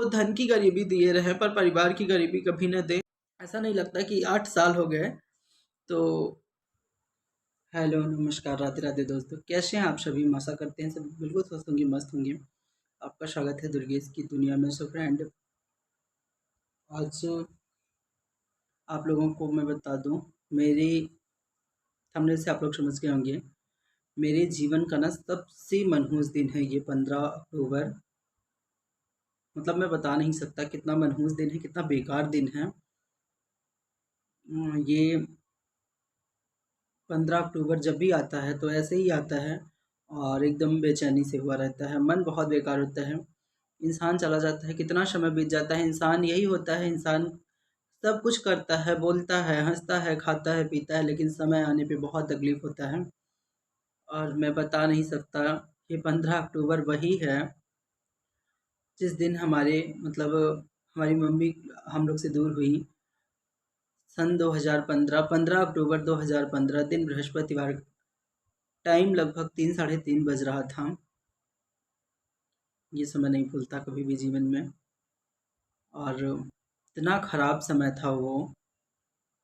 धन की गरीबी दिए रहे पर परिवार की गरीबी कभी न दे। ऐसा नहीं लगता कि 8 साल हो गए। तो हेलो, नमस्कार, राधे राधे दोस्तों, कैसे हैं आप सभी? आशा करते हैं सब बिल्कुल स्वस्थ होंगे, मस्त होंगे। आपका स्वागत है दुर्गेश की दुनिया में। सो फ्रेंड, आज आप लोगों को मैं बता दूं, मेरी थंबनेल से आप लोग समझ गए होंगे, मेरे जीवन का ना सबसे मनहूस दिन है ये 15 अक्टूबर। मतलब मैं बता नहीं सकता कितना मनहूस दिन है, कितना बेकार दिन है। ये 15 अक्टूबर जब भी आता है तो ऐसे ही आता है और एकदम बेचैनी से हुआ रहता है, मन बहुत बेकार होता है। इंसान चला जाता है, कितना समय बीत जाता है। इंसान यही होता है, इंसान सब कुछ करता है, बोलता है, हंसता है, खाता है, पीता है, लेकिन समय आने पे बहुत तकलीफ होता है। और मैं बता नहीं सकता, ये 15 अक्टूबर वही है जिस दिन हमारे मतलब हमारी मम्मी हम लोग से दूर हुई। सन 2015, 15 अक्टूबर 2015, दिन बृहस्पतिवार, टाइम लगभग 3 साढ़े 3 बज रहा था। ये समय नहीं भूलता कभी भी जीवन में। और इतना ख़राब समय था वो।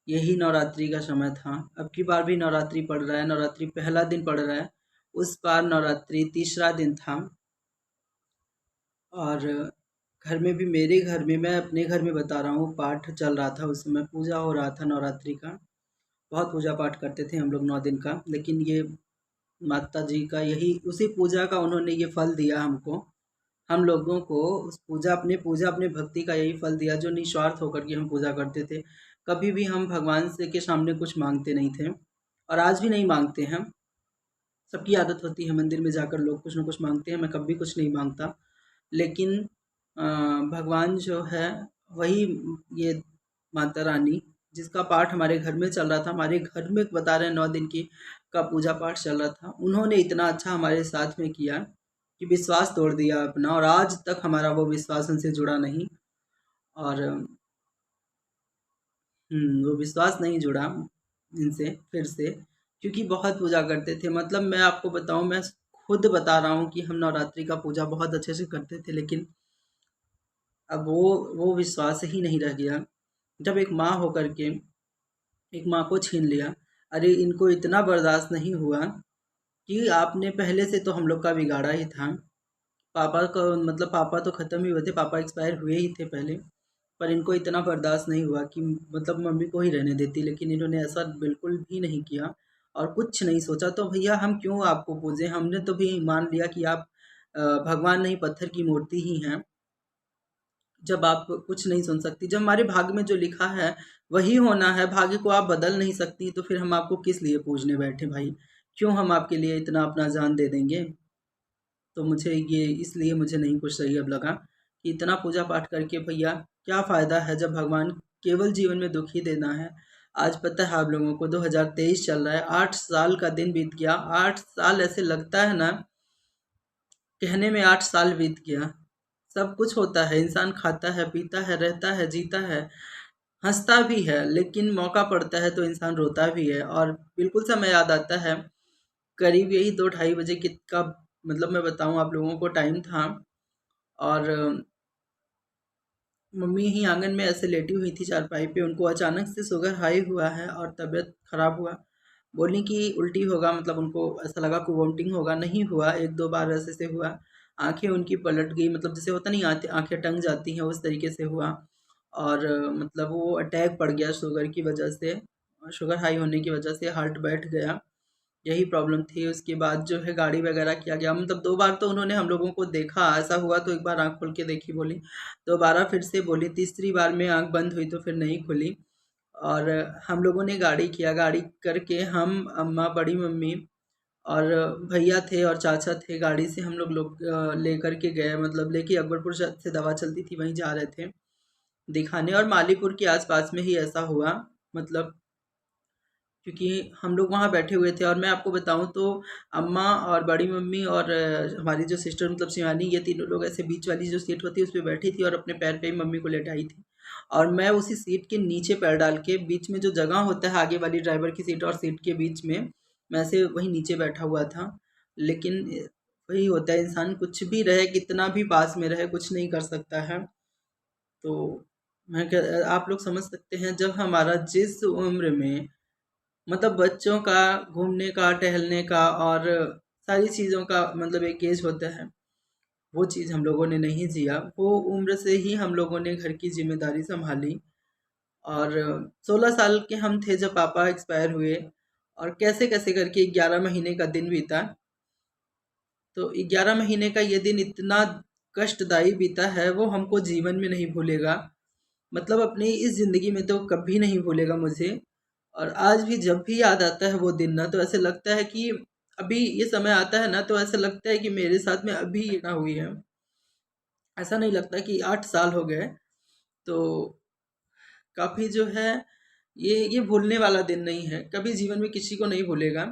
यही नवरात्रि का समय था। अब की बार भी नवरात्रि पड़ रहा है, नवरात्रि पहला दिन पड़ रहा है। उस बार नवरात्रि तीसरा दिन था। और घर में भी, मेरे घर में, मैं अपने घर में बता रहा हूँ, पाठ चल रहा था। उस समय पूजा हो रहा था नवरात्रि का। बहुत पूजा पाठ करते थे हम लोग 9 दिन का। लेकिन ये माता जी का यही, उसी पूजा का उन्होंने ये फल दिया हमको, हम लोगों को। उस पूजा अपने भक्ति का यही फल दिया जो निस्वार्थ होकर के हम पूजा करते थे। कभी भी हम भगवान से के सामने कुछ मांगते नहीं थे और आज भी नहीं मांगते हैं। सबकी आदत होती है मंदिर में जाकर लोग कुछ ना कुछ मांगते हैं, मैं कभी कुछ नहीं मांगता। लेकिन अ, भगवान जो है वही, ये माता रानी जिसका पाठ हमारे घर में चल रहा था, हमारे घर में बता रहे हैं 9 दिन की का पूजा पाठ चल रहा था, उन्होंने इतना अच्छा हमारे साथ में किया कि विश्वास तोड़ दिया अपना, और आज तक हमारा वो विश्वास उनसे जुड़ा नहीं। और वो विश्वास नहीं जुड़ा इनसे फिर से, क्योंकि बहुत पूजा करते थे। मतलब मैं आपको बताऊं, मैं खुद बता रहा हूँ कि हम नवरात्रि का पूजा बहुत अच्छे से करते थे, लेकिन अब वो विश्वास ही नहीं रह गया। जब एक माँ होकर के एक माँ को छीन लिया, अरे इनको इतना बर्दाश्त नहीं हुआ कि आपने पहले से तो हम लोग का बिगाड़ा ही था। पापा का मतलब पापा तो ख़त्म ही हुए थे, पापा एक्सपायर हुए ही थे पहले। पर इनको इतना बर्दाश्त नहीं हुआ कि मतलब मम्मी को ही रहने देती, लेकिन इन्होंने ऐसा बिल्कुल भी नहीं किया और कुछ नहीं सोचा। तो भैया हम क्यों आपको पूजें? हमने तो भी मान लिया कि आप भगवान नहीं, पत्थर की मूर्ति ही हैं। जब आप कुछ नहीं सुन सकती, जब हमारे भाग्य में जो लिखा है वही होना है, भाग्य को आप बदल नहीं सकती, तो फिर हम आपको किस लिए पूजने बैठे भाई? क्यों हम आपके लिए इतना अपना जान दे देंगे? तो मुझे ये, इसलिए मुझे नहीं कुछ सही अब लगा कि इतना पूजा पाठ करके भैया क्या फ़ायदा है, जब भगवान केवल जीवन में दुख ही देना है। आज पता है आप लोगों को 2023 चल रहा है, 8 साल का दिन बीत गया। 8 साल ऐसे लगता है ना, कहने में 8 साल बीत गया। सब कुछ होता है, इंसान खाता है, पीता है, रहता है, जीता है, हँसता भी है, लेकिन मौका पड़ता है तो इंसान रोता भी है। और बिल्कुल समय याद आता है, करीब यही 2 ढाई बजे कि का मतलब मैं बताऊँ आप लोगों को टाइम था। और मम्मी ही आंगन में ऐसे लेटी हुई थी चारपाई पे, उनको अचानक से शुगर हाई हुआ है और तबीयत खराब हुआ। बोली कि उल्टी होगा, मतलब उनको ऐसा लगा कि वोमिटिंग होगा, नहीं हुआ। 1-2 बार ऐसे से हुआ, आंखें उनकी पलट गई, मतलब जैसे होता नहीं, आंखें टंग जाती हैं, उस तरीके से हुआ। और मतलब वो अटैक पड़ गया शुगर की वजह से, शुगर हाई होने की वजह से हार्ट बैठ गया, यही प्रॉब्लम थी। उसके बाद जो है गाड़ी वगैरह किया गया, मतलब 2 बार तो उन्होंने हम लोगों को देखा। ऐसा हुआ तो एक बार आँख खोल के देखी बोली, दोबारा फिर से बोली, तीसरी बार में आँख बंद हुई तो फिर नहीं खुली। और हम लोगों ने गाड़ी किया, गाड़ी करके हम, अम्मा, बड़ी मम्मी और भैया थे और चाचा थे, गाड़ी से हम लोग लेकर के गए, मतलब लेके अकबरपुर से दवा चलती थी वहीं जा रहे थे दिखाने, और मालीपुर के आसपास में ही ऐसा हुआ। मतलब क्योंकि हम लोग वहाँ बैठे हुए थे। और मैं आपको बताऊँ तो अम्मा और बड़ी मम्मी और हमारी जो सिस्टर मतलब शिवानी, ये तीनों लोग ऐसे बीच वाली जो सीट होती है उस पे बैठी थी और अपने पैर पे ही मम्मी को लेटाई थी। और मैं उसी सीट के नीचे पैर डाल के, बीच में जो जगह होता है आगे वाली ड्राइवर की सीट और सीट के बीच में, मैं ऐसे वहीं नीचे बैठा हुआ था। लेकिन वही होता है, इंसान कुछ भी रहे, कितना भी पास में रहे, कुछ नहीं कर सकता है। तो आप लोग समझ सकते हैं, जब हमारा जिस उम्र में मतलब बच्चों का घूमने का, टहलने का और सारी चीज़ों का मतलब एक एज होता है, वो चीज़ हम लोगों ने नहीं जिया। वो उम्र से ही हम लोगों ने घर की ज़िम्मेदारी सँभाली और 16 साल के हम थे जब पापा एक्सपायर हुए और कैसे-कैसे करके 11 महीने का दिन बीता। तो 11 महीने का ये दिन इतना कष्टदायी बीता है, वो हमको जीवन में नहीं भूलेगा। मतलब अपनी इस ज़िंदगी में तो कभी नहीं भूलेगा मुझे। और आज भी जब भी याद आता है वो दिन ना, तो ऐसे लगता है कि अभी ये समय आता है ना, तो ऐसा लगता है कि मेरे साथ में अभी ये घटना हुई है। ऐसा नहीं लगता कि 8 साल हो गए। तो काफ़ी जो है, ये भूलने वाला दिन नहीं है, कभी जीवन में किसी को नहीं भूलेगा।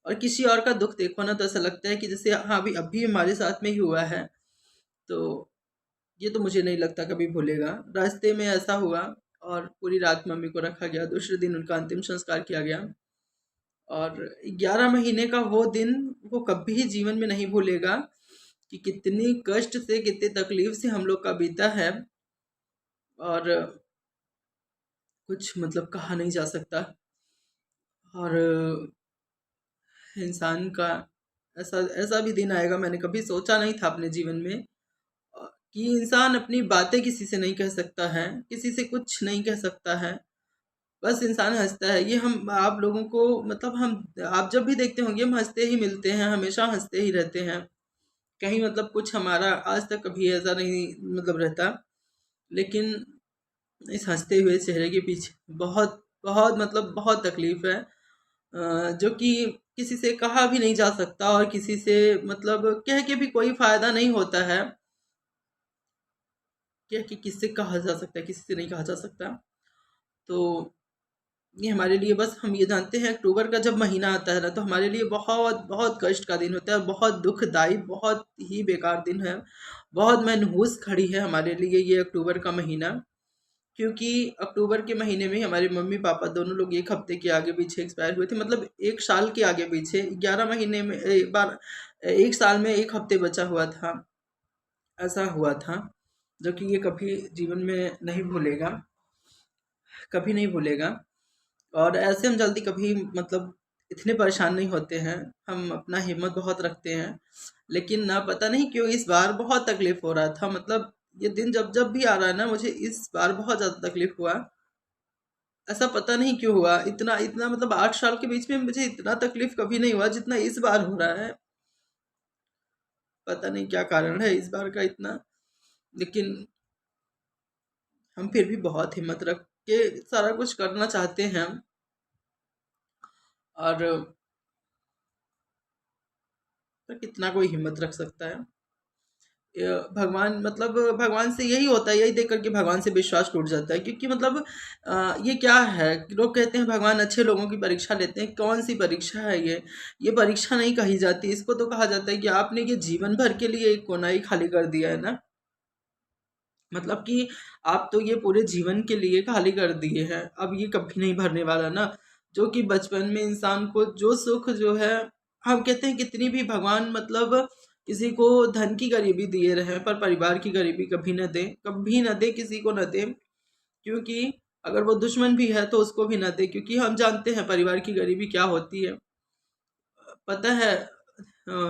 और किसी और का दुःख देखो ना, तो ऐसा लगता है कि जैसे हाँ, अभी अभी हमारे साथ में ही हुआ है। तो ये तो मुझे नहीं लगता कभी भूलेगा। रास्ते में ऐसा हुआ और पूरी रात मम्मी को रखा गया, दूसरे दिन उनका अंतिम संस्कार किया गया। और 11 महीने का वो दिन वो कभी जीवन में नहीं भूलेगा कि कितनी कष्ट से, कितनी तकलीफ से हम लोग का बीता है। और कुछ मतलब कहा नहीं जा सकता। और इंसान का ऐसा ऐसा भी दिन आएगा, मैंने कभी सोचा नहीं था अपने जीवन में, कि इंसान अपनी बातें किसी से नहीं कह सकता है, किसी से कुछ नहीं कह सकता है। बस इंसान हँसता है। ये हम आप लोगों को मतलब हम आप जब भी देखते होंगे, हम हँसते ही मिलते हैं, हमेशा हँसते ही रहते हैं। कहीं मतलब कुछ हमारा आज तक कभी ऐसा नहीं मतलब रहता। लेकिन इस हँसते हुए चेहरे के पीछे बहुत बहुत मतलब बहुत तकलीफ़ है, जो कि किसी से कहा भी नहीं जा सकता और किसी से मतलब कह के भी कोई फ़ायदा नहीं होता है। कह के किससे कहा जा सकता है, किसी से नहीं कहा जा सकता। तो ये हमारे लिए, बस हम ये जानते हैं अक्टूबर का जब महीना आता है ना, तो हमारे लिए बहुत बहुत कष्ट का दिन होता है, बहुत दुखदाई, बहुत ही बेकार दिन है। बहुत मनहूस खड़ी है हमारे लिए ये अक्टूबर का महीना। क्योंकि अक्टूबर के महीने में हमारे मम्मी पापा दोनों लोग 1 हफ्ते के आगे पीछे एक्सपायर हुए थे, मतलब 1 साल के आगे पीछे। 11 महीने में 1 साल में 1 हफ्ते बचा हुआ था, ऐसा हुआ था। जो कि ये कभी जीवन में नहीं भूलेगा, कभी नहीं भूलेगा। और ऐसे हम जल्दी कभी मतलब इतने परेशान नहीं होते हैं, हम अपना हिम्मत बहुत रखते हैं। लेकिन ना पता नहीं क्यों इस बार बहुत तकलीफ़ हो रहा था, मतलब ये दिन जब जब भी आ रहा है ना, मुझे इस बार बहुत ज़्यादा तकलीफ़ हुआ। ऐसा पता नहीं क्यों हुआ, इतना इतना मतलब 8 साल के बीच में मुझे इतना तकलीफ़ कभी नहीं हुआ जितना इस बार हो रहा है। पता नहीं क्या कारण है इस बार का इतना। लेकिन हम फिर भी बहुत हिम्मत रख के सारा कुछ करना चाहते हैं। और पर कितना कोई हिम्मत रख सकता है। भगवान मतलब भगवान से यही होता है, यही देख कर के भगवान से विश्वास टूट जाता है। क्योंकि मतलब ये क्या है, लोग कहते हैं भगवान अच्छे लोगों की परीक्षा लेते हैं। कौन सी परीक्षा है ये परीक्षा नहीं कही जाती, इसको तो कहा जाता है कि आपने ये जीवन भर के लिए एक कोना ही खाली कर दिया है ना। मतलब कि आप तो ये पूरे जीवन के लिए खाली कर दिए हैं, अब ये कभी नहीं भरने वाला ना। जो कि बचपन में इंसान को जो सुख जो है, हम कहते हैं कितनी भी भगवान मतलब किसी को धन की गरीबी दिए रहे, पर परिवार की गरीबी कभी न दे, कभी न दे, किसी को न दे। क्योंकि अगर वो दुश्मन भी है तो उसको भी न दे, क्योंकि हम जानते हैं परिवार की गरीबी क्या होती है। पता है,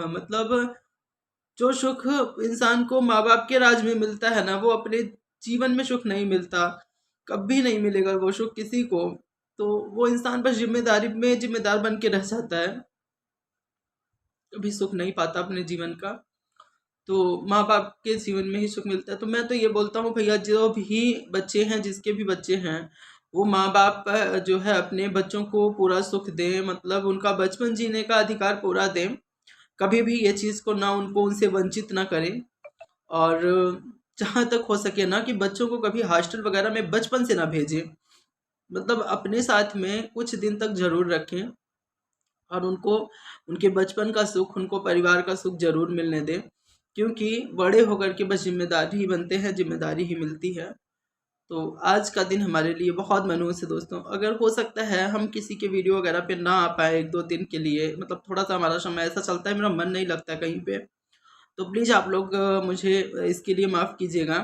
मतलब जो सुख इंसान को माँ-बाप के राज में मिलता है ना, वो अपने जीवन में सुख नहीं मिलता, कभी नहीं मिलेगा वो सुख किसी को। तो वो इंसान बस ज़िम्मेदारी में ज़िम्मेदार बन के रह जाता है, कभी सुख नहीं पाता अपने जीवन का। तो माँ-बाप के जीवन में ही सुख मिलता है। तो मैं तो ये बोलता हूँ भैया, जो भी बच्चे हैं, जिसके भी बच्चे हैं, वो माँ-बाप जो है अपने बच्चों को पूरा सुख दें, मतलब उनका बचपन जीने का अधिकार पूरा दें। कभी भी ये चीज़ को ना उनको उनसे वंचित ना करें। और जहाँ तक हो सके ना, कि बच्चों को कभी हॉस्टल वगैरह में बचपन से ना भेजें। मतलब अपने साथ में कुछ दिन तक ज़रूर रखें और उनको उनके बचपन का सुख, उनको परिवार का सुख ज़रूर मिलने दें। क्योंकि बड़े होकर के बस ज़िम्मेदार ही बनते हैं, ज़िम्मेदारी ही मिलती है। तो आज का दिन हमारे लिए बहुत मनहूस है दोस्तों। अगर हो सकता है हम किसी के वीडियो वगैरह पे ना आ पाएँ 1-2 दिन के लिए, मतलब थोड़ा-सा हमारा समय ऐसा चलता है, मेरा मन नहीं लगता कहीं पे। तो प्लीज़ आप लोग मुझे इसके लिए माफ़ कीजिएगा।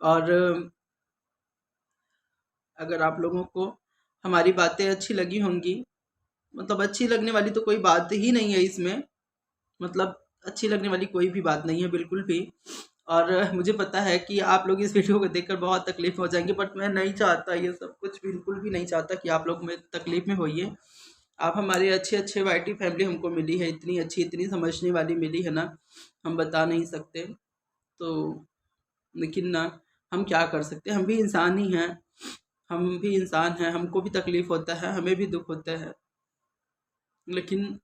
और अगर आप लोगों को हमारी बातें अच्छी लगी होंगी, मतलब अच्छी लगने वाली तो कोई बात ही नहीं है इसमें, मतलब अच्छी लगने वाली कोई भी बात नहीं है बिल्कुल भी। और मुझे पता है कि आप लोग इस वीडियो को देखकर बहुत तकलीफ में हो जाएंगे, बट मैं नहीं चाहता ये सब कुछ, बिल्कुल भी नहीं चाहता कि आप लोग में तकलीफ में होइए। आप हमारे अच्छे अच्छे वाईटी फैमिली हमको मिली है, इतनी अच्छी इतनी समझने वाली मिली है ना, हम बता नहीं सकते। तो लेकिन ना, हम क्या कर सकते हैं, हम भी इंसान ही हैं, हम भी इंसान हैं, हमको भी तकलीफ होता है, हमें भी दुख होता है। लेकिन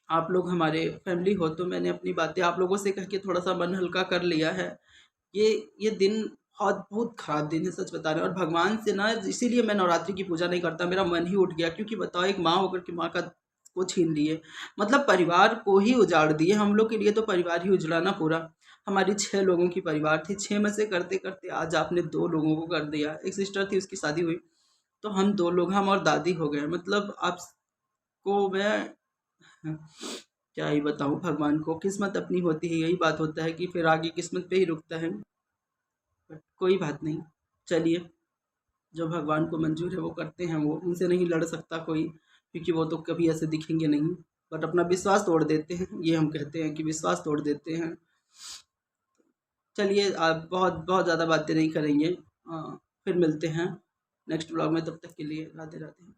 आप लोग हमारे फैमिली हो, तो मैंने अपनी बातें आप लोगों से कह के थोड़ा सा मन हल्का कर लिया है। ये ये दिन बहुत बहुत खराब दिन है, सच बता रहे हैं। और भगवान से ना, इसीलिए मैं नवरात्रि की पूजा नहीं करता, मेरा मन ही उठ गया, क्योंकि बताओ एक माँ होकर के माँ का को छीन लिए, मतलब परिवार को ही उजाड़ दिए। हम लोग के लिए तो परिवार ही उजड़ा ना पूरा। हमारी 6 लोगों की परिवार थी, 6 में से करते करते आज आपने 2 लोगों को कर दिया। एक सिस्टर थी, उसकी शादी हुई, तो हम 2 लोग, हम और दादी हो गए। मतलब आपको मैं क्या ही बताऊँ, भगवान को किस्मत अपनी होती है, यही बात होता है कि फिर आगे किस्मत पे ही रुकता है। बट कोई बात नहीं, चलिए, जो भगवान को मंजूर है वो करते हैं, वो उनसे नहीं लड़ सकता कोई, क्योंकि वो तो कभी ऐसे दिखेंगे नहीं। बट अपना विश्वास तोड़ देते हैं, ये हम कहते हैं कि विश्वास तोड़ देते हैं। चलिए, आप बहुत बहुत ज़्यादा बातें नहीं करेंगे, फिर मिलते हैं नेक्स्ट ब्लॉग में, तब तक के लिए राधे राधे।